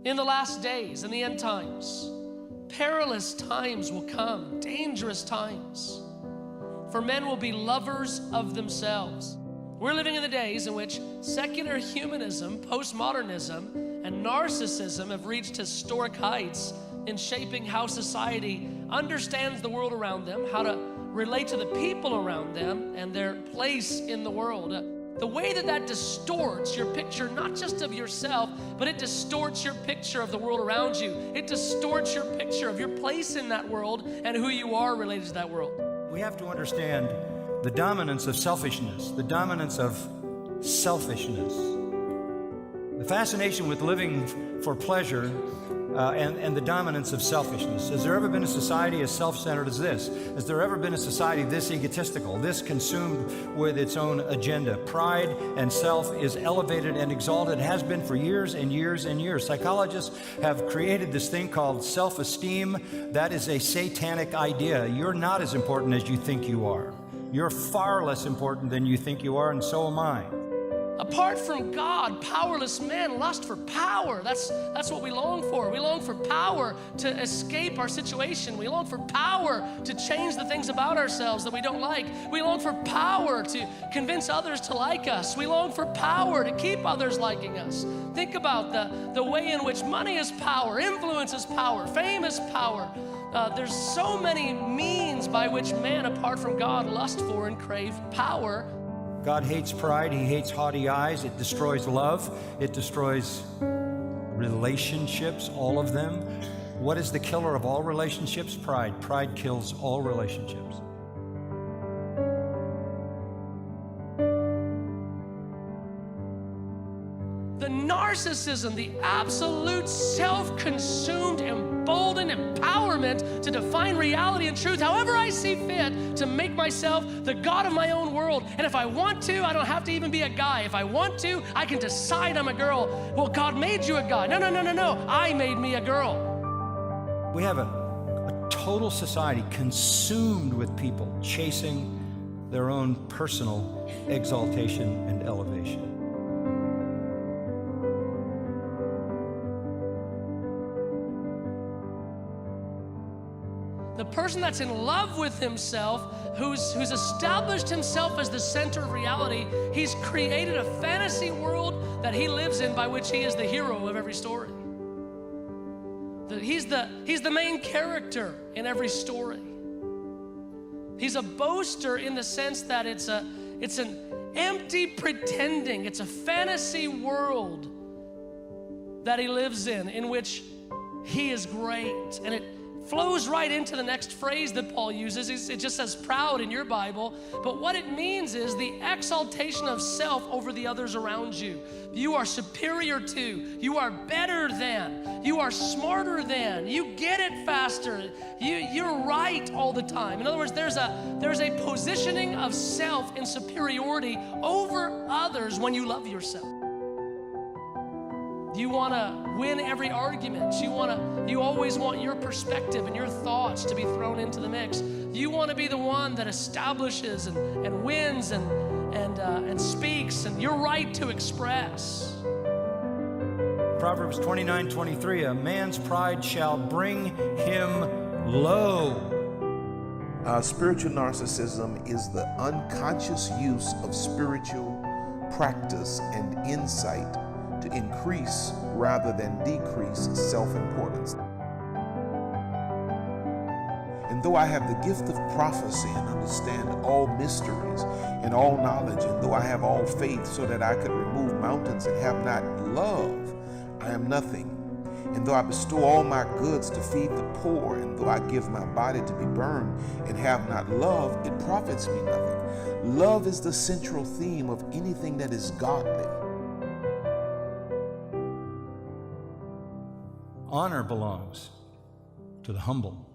In the last days, in the end times, perilous times will come, dangerous times. For men will be lovers of themselves. We're living in the days in which secular humanism, postmodernism, and narcissism have reached historic heights in shaping how society understands the world around them, how to relate to the people around them, and their place in the world. The way that distorts your picture, not just of yourself, but it distorts your picture of the world around you. It distorts your picture of your place in that world and who you are related to that world. We have to understand the dominance of selfishness, the dominance of selfishness. The fascination with living for pleasure and the dominance of selfishness. Has there ever been a society as self-centered as this? Has there ever been a society this egotistical, this consumed with its own agenda? Pride and self is elevated and exalted, has been for years and years and years. Psychologists have created this thing called self-esteem. That is a satanic idea. You're not as important as you think you are. You're far less important than you think you are, and so am I. Apart from God, powerless men lust for power. That's what we long for. We long for power to escape our situation. We long for power to change the things about ourselves that we don't like. We long for power to convince others to like us. We long for power to keep others liking us. Think about the way in which money is power, influence is power, fame is power. There's so many means by which man, apart from God, lust for and crave power. God hates pride. He hates haughty eyes. It destroys love. It destroys relationships, all of them. What is the killer of all relationships? Pride. Pride kills all relationships. The narcissism, the absolute self-consumed, emboldened empowerment to define reality and truth however I see fit, to make myself the God of my own world. And if I want to, I don't have to even be a guy. If I want to, I can decide I'm a girl. Well, God made you a guy. No. I made me a girl. We have a total society consumed with people chasing their own personal exaltation and elevation. The person that's in love with himself, who's established himself as the center of reality, he's created a fantasy world that he lives in by which he is the hero of every story. He's the main character in every story. He's a boaster in the sense that it's an empty pretending. It's a fantasy world that he lives in which he is great. And it flows right into the next phrase that Paul uses. It just says proud in your Bible, but what it means is the exaltation of self over the others around you. You are superior to, you are better than, you are smarter than, you get it faster, you're right all the time. In other words, there's a positioning of self in superiority over others when you love yourself. You want to win every argument. You always want your perspective and your thoughts to be thrown into the mix. You want to be the one that establishes and wins and speaks, and you're right to express. Proverbs 29:23, a man's pride shall bring him low. Spiritual narcissism is the unconscious use of spiritual practice and insight to increase rather than decrease self-importance. And though I have the gift of prophecy and understand all mysteries and all knowledge, and though I have all faith so that I could remove mountains and have not love, I am nothing. And though I bestow all my goods to feed the poor, and though I give my body to be burned and have not love, it profits me nothing. Love is the central theme of anything that is godly. Honor belongs to the humble.